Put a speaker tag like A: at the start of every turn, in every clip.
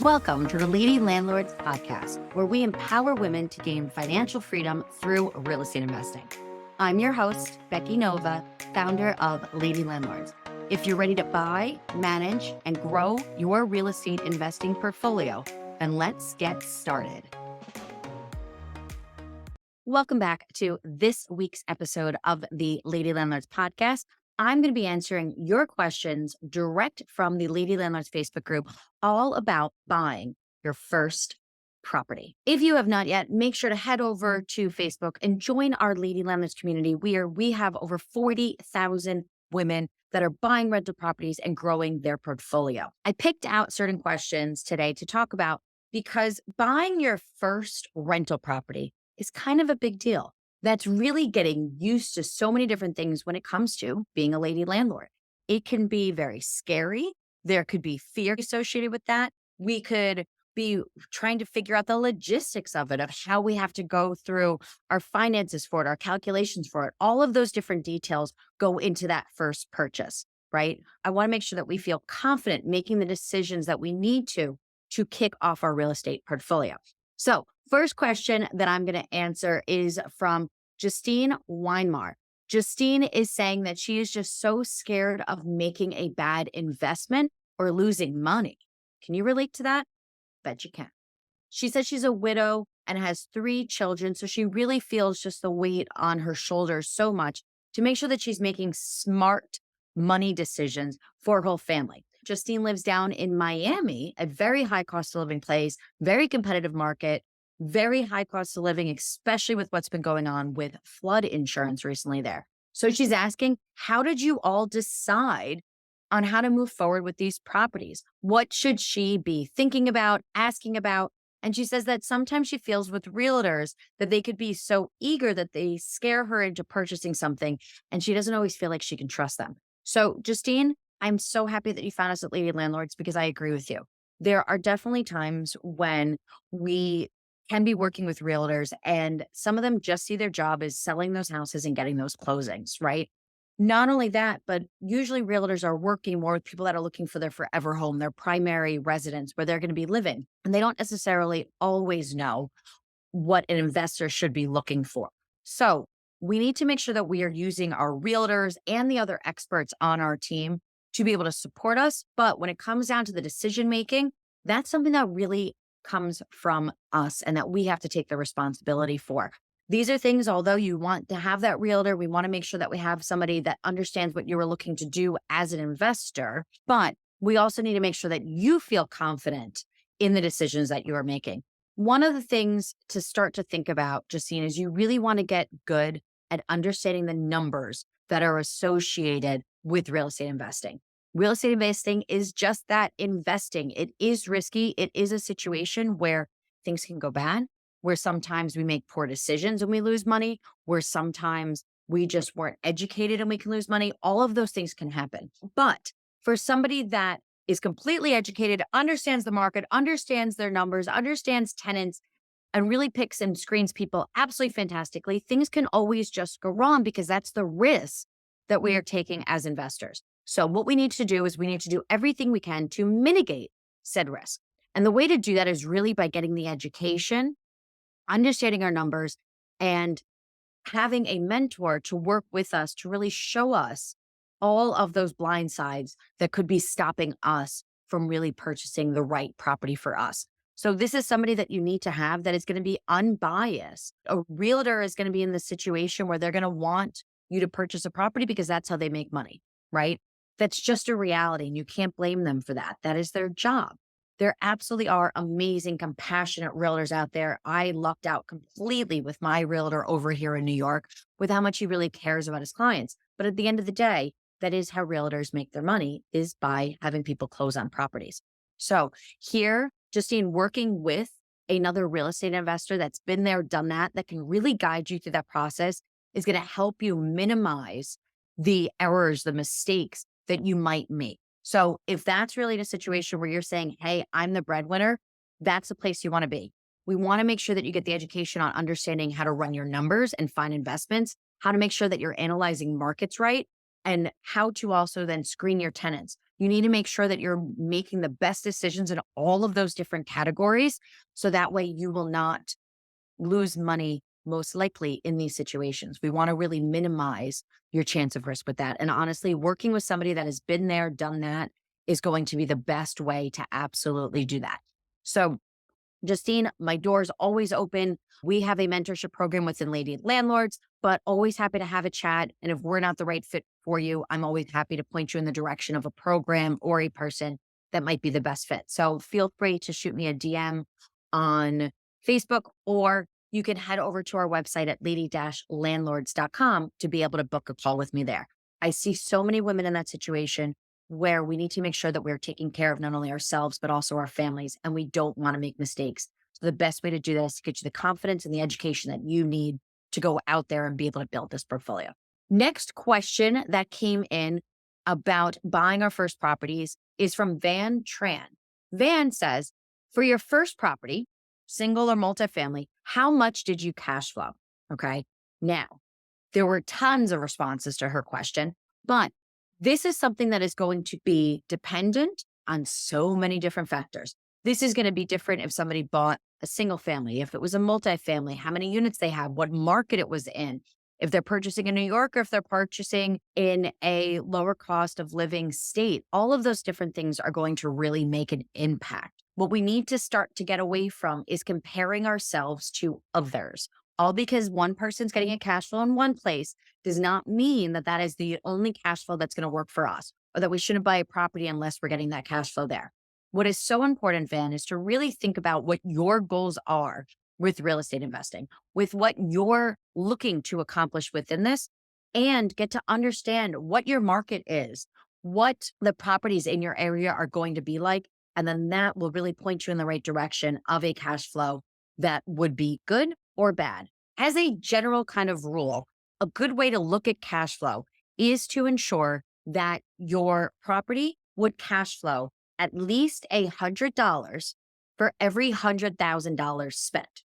A: Welcome to the Lady Landlords podcast, where we empower women to gain financial freedom through real estate investing. I'm your host, Becky Nova, founder of Lady Landlords. If you're ready to buy, manage, and grow your real estate investing portfolio, then let's get started. Welcome back to this week's episode of the Lady Landlords podcast. I'm going to be answering your questions direct from the Lady Landlords Facebook group, all about buying your first property. If you have not yet, make sure to head over to Facebook and join our Lady Landlords community, where we have over 40,000 women that are buying rental properties and growing their portfolio. I picked out certain questions today to talk about because buying your first rental property is kind of a big deal. That's really getting used to so many different things when it comes to being a lady landlord. It can be very scary. There could be fear associated with that. We could be trying to figure out the logistics of it, of how we have to go through our finances for it, our calculations for it. All of those different details go into that first purchase, right? I want to make sure that we feel confident making the decisions that we need to kick off our real estate portfolio. So first question that I'm going to answer is from Justine Weinmar. Justine is saying that she is just so scared of making a bad investment or losing money. Can you relate to that? Bet you can. She says she's a widow and has 3 children, so she really feels just the weight on her shoulders so much to make sure that she's making smart money decisions for her whole family. Justine lives down in Miami, a very high cost of living place, very competitive market, very high cost of living, especially with what's been going on with flood insurance recently there. So she's asking, how did you all decide on how to move forward with these properties? What should she be thinking about, asking about? And she says that sometimes she feels with realtors that they could be so eager that they scare her into purchasing something, and she doesn't always feel like she can trust them. So Justine, I'm so happy that you found us at Lady Landlords, because I agree with you. There are definitely times when we can be working with realtors and some of them just see their job as selling those houses and getting those closings, right? Not only that, but usually realtors are working more with people that are looking for their forever home, their primary residence where they're going to be living. And they don't necessarily always know what an investor should be looking for. So we need to make sure that we are using our realtors and the other experts on our team to be able to support us. But when it comes down to the decision making, that's something that really comes from us and that we have to take the responsibility for. These are things, although you want to have that realtor, we want to make sure that we have somebody that understands what you are looking to do as an investor. But we also need to make sure that you feel confident in the decisions that you are making. One of the things to start to think about, Justine, is you really want to get good at understanding the numbers that are associated with real estate investing. Real estate investing is just that, investing. It is risky. It is a situation where things can go bad, where sometimes we make poor decisions and we lose money, where sometimes we just weren't educated and we can lose money. All of those things can happen. But for somebody that is completely educated, understands the market, understands their numbers, understands tenants, and really picks and screens people absolutely fantastically, things can always just go wrong because that's the risk that we are taking as investors. So what we need to do is we need to do everything we can to mitigate said risk. And the way to do that is really by getting the education, understanding our numbers, and having a mentor to work with us to really show us all of those blind sides that could be stopping us from really purchasing the right property for us. So this is somebody that you need to have that is going to be unbiased. A realtor is going to be in the situation where they're going to want you to purchase a property because that's how they make money, right? That's just a reality, and you can't blame them for that. That is their job. There absolutely are amazing, compassionate realtors out there. I lucked out completely with my realtor over here in New York with how much he really cares about his clients. But at the end of the day, that is how realtors make their money, is by having people close on properties. So here, Justine, working with another real estate investor that's been there, done that, that can really guide you through that process is going to help you minimize the errors, the mistakes that you might make. So if that's really a situation where you're saying, hey, I'm the breadwinner, that's the place you want to be. We want to make sure that you get the education on understanding how to run your numbers and find investments, how to make sure that you're analyzing markets right, and how to also then screen your tenants. You need to make sure that you're making the best decisions in all of those different categories. So that way you will not lose money most likely in these situations. We want to really minimize your chance of risk with that. And honestly, working with somebody that has been there, done that is going to be the best way to absolutely do that. So Justine, my door's always open. We have a mentorship program within Lady Landlords, but always happy to have a chat. And if we're not the right fit for you, I'm always happy to point you in the direction of a program or a person that might be the best fit. So feel free to shoot me a DM on Facebook, or you can head over to our website at lady-landlords.com to be able to book a call with me there. I see so many women in that situation where we need to make sure that we're taking care of not only ourselves, but also our families, and we don't want to make mistakes. So the best way to do that is to get you the confidence and the education that you need to go out there and be able to build this portfolio. Next question that came in about buying our first properties is from Van Tran. Van says, for your first property, single or multifamily, how much did you cash flow? Okay. Now, there were tons of responses to her question, but this is something that is going to be dependent on so many different factors. This is going to be different if somebody bought a single family, if it was a multifamily, how many units they have, what market it was in, if they're purchasing in New York or if they're purchasing in a lower cost of living state. All of those different things are going to really make an impact. What we need to start to get away from is comparing ourselves to others. All because one person's getting a cash flow in one place does not mean that that is the only cash flow that's going to work for us, or that we shouldn't buy a property unless we're getting that cash flow there. What is so important, Van, is to really think about what your goals are with real estate investing, with what you're looking to accomplish within this, and get to understand what your market is, what the properties in your area are going to be like. And then that will really point you in the right direction of a cash flow that would be good or bad. As a general kind of rule, a good way to look at cash flow is to ensure that your property would cash flow at least $100 for every $100,000 spent.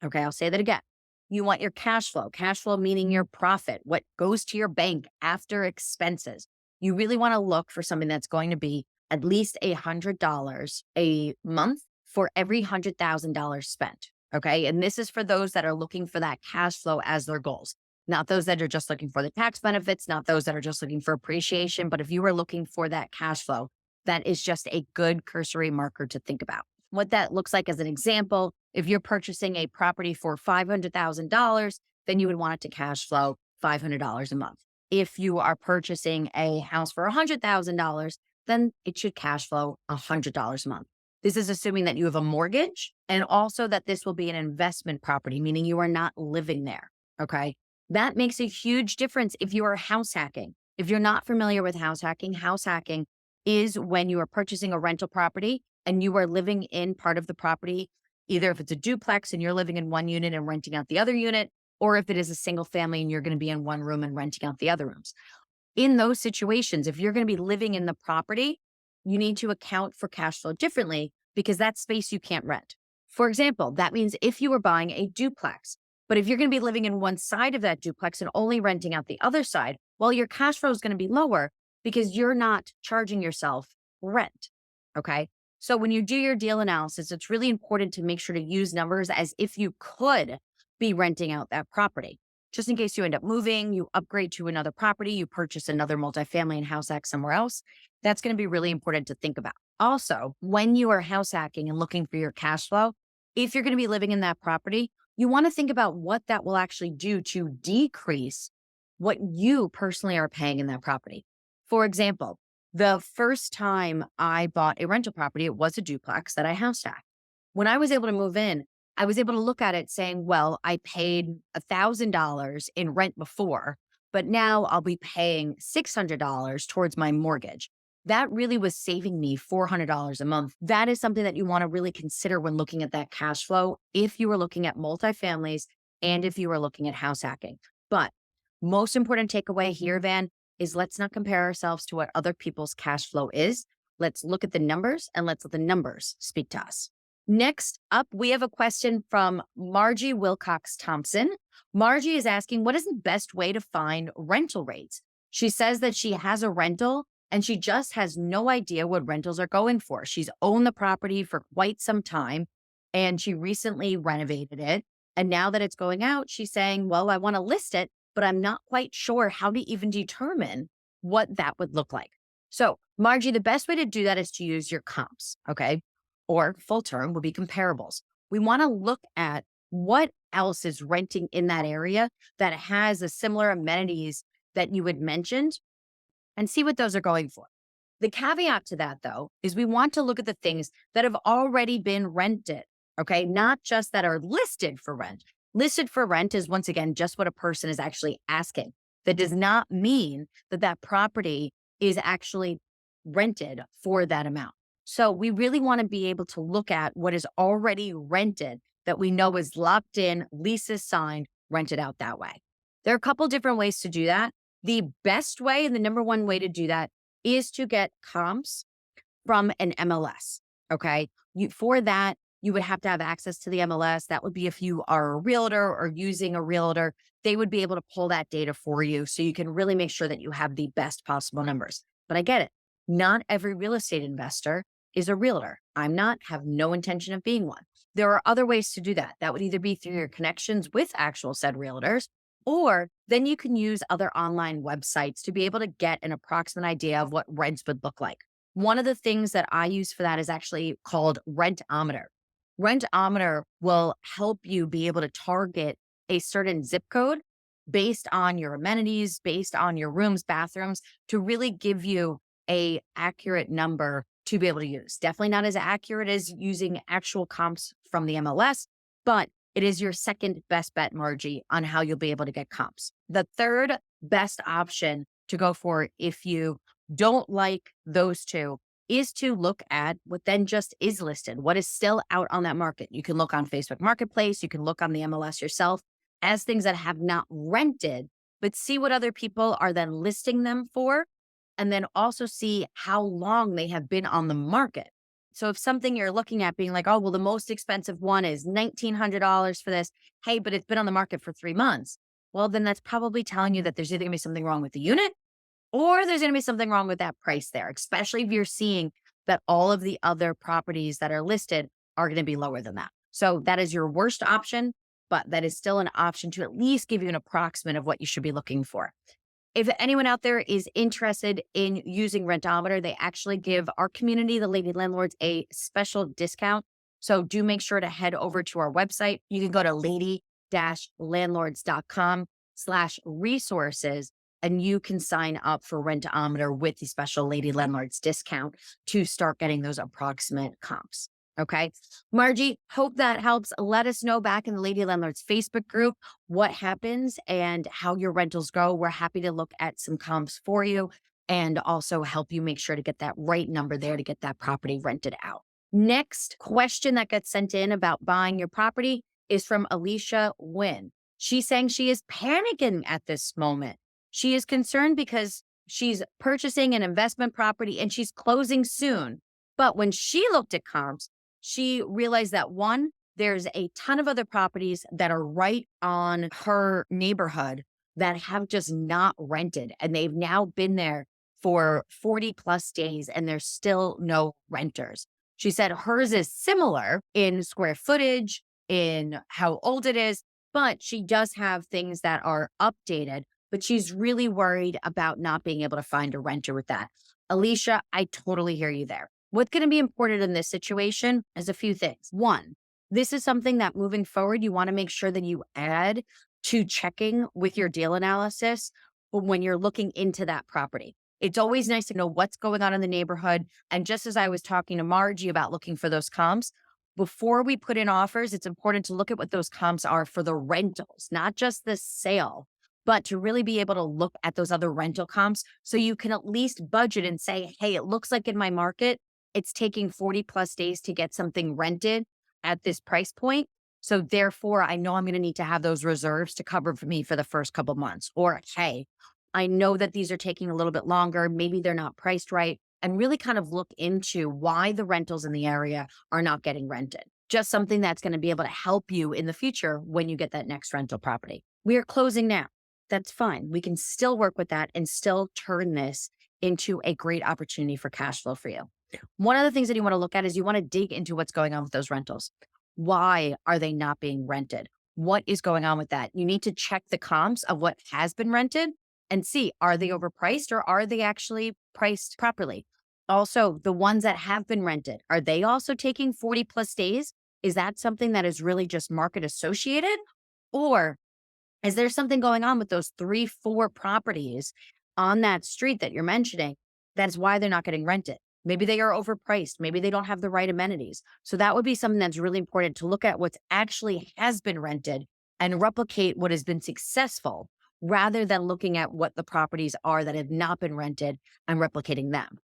A: Okay, I'll say that again. You want your cash flow meaning your profit, what goes to your bank after expenses. You really want to look for something that's going to be at least $100 a month for every $100,000 spent. Okay. And this is for those that are looking for that cash flow as their goals, not those that are just looking for the tax benefits, not those that are just looking for appreciation. But if you are looking for that cash flow, that is just a good cursory marker to think about. What that looks like as an example, if you're purchasing a property for $500,000, then you would want it to cash flow $500 a month. If you are purchasing a house for $100,000, then it should cash flow $100 a month. This is assuming that you have a mortgage and also that this will be an investment property, meaning you are not living there. Okay. That makes a huge difference if you are house hacking. If you're not familiar with house hacking is when you are purchasing a rental property and you are living in part of the property, either if it's a duplex and you're living in one unit and renting out the other unit, or if it is a single family and you're going to be in one room and renting out the other rooms. In those situations, if you're going to be living in the property, you need to account for cash flow differently because that's space you can't rent. For example, that means if you were buying a duplex, but if you're going to be living in one side of that duplex and only renting out the other side, well, your cash flow is going to be lower because you're not charging yourself rent. Okay. So when you do your deal analysis, it's really important to make sure to use numbers as if you could be renting out that property. Just in case you end up moving, you upgrade to another property, you purchase another multifamily and house hack somewhere else. That's going to be really important to think about. Also, when you are house hacking and looking for your cash flow, if you're going to be living in that property, you want to think about what that will actually do to decrease what you personally are paying in that property. For example, the first time I bought a rental property, it was a duplex that I house hacked. When I was able to move in, I was able to look at it saying, well, I paid $1,000 in rent before, but now I'll be paying $600 towards my mortgage. That really was saving me $400 a month. That is something that you want to really consider when looking at that cash flow if you were looking at multifamilies and if you were looking at house hacking. But most important takeaway here, Van, is let's not compare ourselves to what other people's cash flow is. Let's look at the numbers and let's let the numbers speak to us. Next up, we have a question from Margie Wilcox Thompson. Margie is asking, what is the best way to find rental rates? She says that she has a rental and she just has no idea what rentals are going for. She's owned the property for quite some time and she recently renovated it. And now that it's going out, she's saying, well, I want to list it, but I'm not quite sure how to even determine what that would look like. So, Margie, the best way to do that is to use your comps, okay? Or full term would be comparables. We want to look at what else is renting in that area that has a similar amenities that you had mentioned and see what those are going for. The caveat to that, though, is we want to look at the things that have already been rented, okay? Not just that are listed for rent. Listed for rent is, once again, just what a person is actually asking. That does not mean that that property is actually rented for that amount. So we really want to be able to look at what is already rented that we know is locked in, leases signed, rented out that way. There are a couple different ways to do that. The best way and the number one way to do that is to get comps from an MLS. Okay. For that, you would have to have access to the MLS. That would be if you are a realtor or using a realtor, they would be able to pull that data for you so you can really make sure that you have the best possible numbers. But I get it. Not every real estate investor is a realtor. I'm not, have no intention of being one. There are other ways to do that. That would either be through your connections with actual said realtors, or then you can use other online websites to be able to get an approximate idea of what rents would look like. One of the things that I use for that is actually called Rentometer. Rentometer will help you be able to target a certain zip code based on your amenities, based on your rooms, bathrooms, to really give you a accurate number to be able to use. Definitely not as accurate as using actual comps from the MLS, but it is your second best bet, Margie, on how you'll be able to get comps. The third best option to go for if you don't like those two is to look at what then just is listed, what is still out on that market. You can look on Facebook Marketplace, you can look on the MLS yourself as things that have not rented, but see what other people are then listing them for, and then also see how long they have been on the market. So if something you're looking at being like, oh, well, the most expensive one is $1,900 for this. Hey, but it's been on the market for 3 months. Well, then that's probably telling you that there's either gonna be something wrong with the unit or there's gonna be something wrong with that price there, especially if you're seeing that all of the other properties that are listed are gonna be lower than that. So that is your worst option, but that is still an option to at least give you an approximate of what you should be looking for. If anyone out there is interested in using Rentometer, they actually give our community, the Lady Landlords, a special discount. So do make sure to head over to our website. You can go to lady-landlords.com/resources and you can sign up for Rentometer with the special Lady Landlords discount to start getting those approximate comps. Okay. Margie, hope that helps. Let us know back in the Lady Landlords Facebook group what happens and how your rentals go. We're happy to look at some comps for you and also help you make sure to get that right number there to get that property rented out. Next question that gets sent in about buying your property is from Alicia Wynn. She's saying she is panicking at this moment. She is concerned because she's purchasing an investment property and she's closing soon. But when she looked at comps, she realized that one, there's a ton of other properties that are right on her neighborhood that have just not rented. And they've now been there for 40 plus days and there's still no renters. She said hers is similar in square footage, in how old it is, but she does have things that are updated, but she's really worried about not being able to find a renter with that. Alicia, I totally hear you there. What's going to be important in this situation is a few things. One, this is something that moving forward, you want to make sure that you add to checking with your deal analysis when you're looking into that property. It's always nice to know what's going on in the neighborhood. And just as I was talking to Margie about looking for those comps, before we put in offers, it's important to look at what those comps are for the rentals, not just the sale, but to really be able to look at those other rental comps so you can at least budget and say, hey, it looks like in my market, it's taking 40 plus days to get something rented at this price point. So therefore, I know I'm going to need to have those reserves to cover for me for the first couple months. Or, hey, I know that these are taking a little bit longer. Maybe they're not priced right. And really kind of look into why the rentals in the area are not getting rented. Just something that's going to be able to help you in the future when you get that next rental property. We are closing now. That's fine. We can still work with that and still turn this into a great opportunity for cash flow for you. One of the things that you want to look at is you want to dig into what's going on with those rentals. Why are they not being rented? What is going on with that? You need to check the comps of what has been rented and see, are they overpriced or are they actually priced properly? Also, the ones that have been rented, are they also taking 40 plus days? Is that something that is really just market associated? Or is there something going on with those 3, 4 properties on that street that you're mentioning? That's why they're not getting rented. Maybe they are overpriced. Maybe they don't have the right amenities. So that would be something that's really important to look at what's actually has been rented and replicate what has been successful rather than looking at what the properties are that have not been rented and replicating them.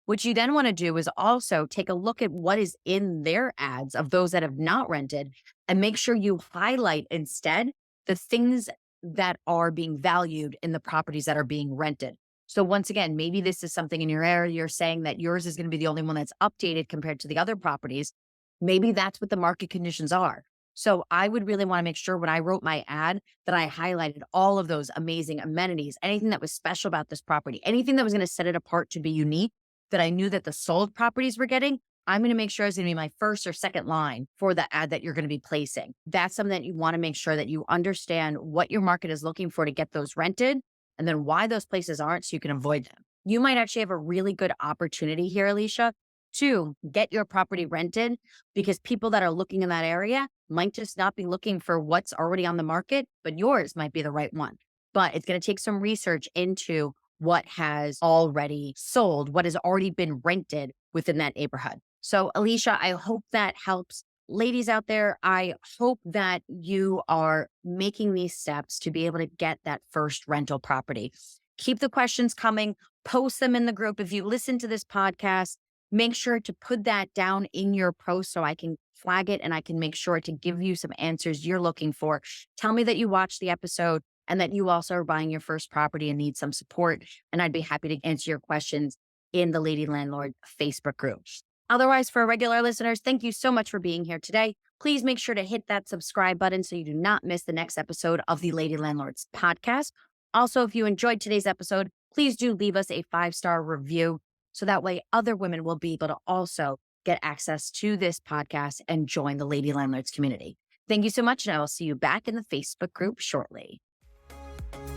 A: What you then want to do is also take a look at what is in their ads of those that have not rented and make sure you highlight instead the things that are being valued in the properties that are being rented. So once again, maybe this is something in your area, you're saying that yours is going to be the only one that's updated compared to the other properties. Maybe that's what the market conditions are. So I would really want to make sure when I wrote my ad that I highlighted all of those amazing amenities, anything that was special about this property, anything that was going to set it apart to be unique that I knew that the sold properties were getting. I'm going to make sure it's going to be my first or second line for the ad that you're going to be placing. That's something that you want to make sure that you understand what your market is looking for to get those rented and then why those places aren't so you can avoid them. You might actually have a really good opportunity here, Alicia, to get your property rented because people that are looking in that area might just not be looking for what's already on the market, but yours might be the right one. But it's going to take some research into what has already sold, what has already been rented within that neighborhood. So, Alicia, I hope that helps. Ladies out there, I hope that you are making these steps to be able to get that first rental property. Keep the questions coming, post them in the group. If you listen to this podcast, make sure to put that down in your post so I can flag it and I can make sure to give you some answers you're looking for. Tell me that you watched the episode and that you also are buying your first property and need some support. And I'd be happy to answer your questions in the Lady Landlord Facebook group. Otherwise, for regular listeners, thank you so much for being here today. Please make sure to hit that subscribe button so you do not miss the next episode of the Lady Landlords podcast. Also, if you enjoyed today's episode, please do leave us a 5-star review so that way other women will be able to also get access to this podcast and join the Lady Landlords community. Thank you so much, and I will see you back in the Facebook group shortly.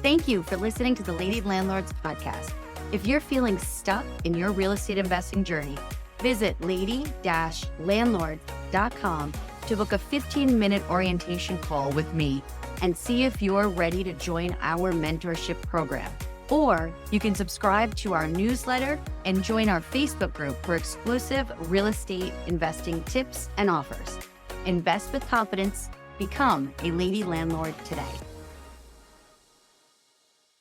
A: Thank you for listening to the Lady Landlords podcast. If you're feeling stuck in your real estate investing journey, visit lady-landlord.com to book a 15-minute orientation call with me and see if you're ready to join our mentorship program. Or you can subscribe to our newsletter and join our Facebook group for exclusive real estate investing tips and offers. Invest with confidence. Become a Lady Landlord today.